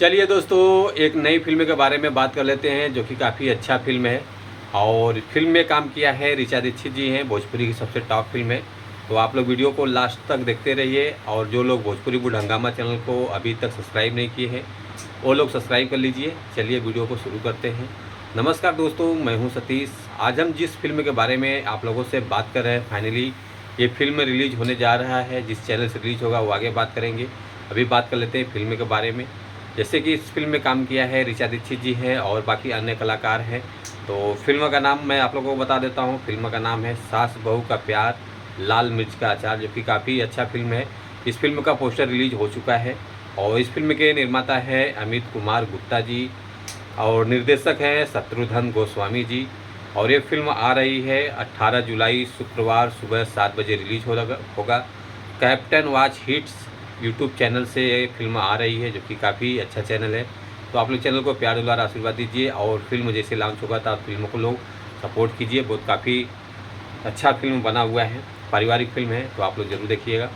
चलिए दोस्तों, एक नई फ़िल्म के बारे में बात कर लेते हैं जो कि काफ़ी अच्छा फ़िल्म है। और फ़िल्म में काम किया है ऋचा दीक्षित जी हैं, भोजपुरी की सबसे टॉप फ़िल्म है। तो आप लोग वीडियो को लास्ट तक देखते रहिए और जो लोग भोजपुरी बुढ़ हंगामा चैनल को अभी तक सब्सक्राइब नहीं किए हैं वो लोग सब्सक्राइब कर लीजिए। चलिए वीडियो को शुरू करते हैं। नमस्कार दोस्तों, मैं हूं सतीश। आज हम जिस फ़िल्म के बारे में आप लोगों से बात कर रहे हैं, फाइनली ये फ़िल्म रिलीज़ होने जा रहा है। जिस चैनल से रिलीज़ होगा वो आगे बात करेंगे। अभी बात कर लेते हैं फ़िल्म के बारे में। जैसे कि इस फिल्म में काम किया है ऋचा दीक्षित जी हैं और बाकी अन्य कलाकार हैं। तो फिल्म का नाम मैं आप लोगों को बता देता हूँ। फिल्म का नाम है सास बहू का प्यार लाल मिर्च का अचार, जो कि काफ़ी अच्छा फिल्म है। इस फिल्म का पोस्टर रिलीज हो चुका है और इस फिल्म के निर्माता हैं अमित कुमार गुप्ता जी और निर्देशक हैं शत्रुघ्न गोस्वामी जी। और ये फिल्म आ रही है 18 जुलाई शुक्रवार सुबह 7 बजे रिलीज होगा। Captain watch hits YouTube channel से ये फिल्म आ रही है, जो कि काफ़ी अच्छा चैनल है। तो आप लोग चैनल को प्यार दुलार आशीर्वाद दीजिए और फिल्म जैसे लॉन्च होगा तो आप फिल्मों को लोग सपोर्ट कीजिए। बहुत काफ़ी अच्छा फिल्म बना हुआ है, पारिवारिक फिल्म है, तो आप लोग ज़रूर देखिएगा।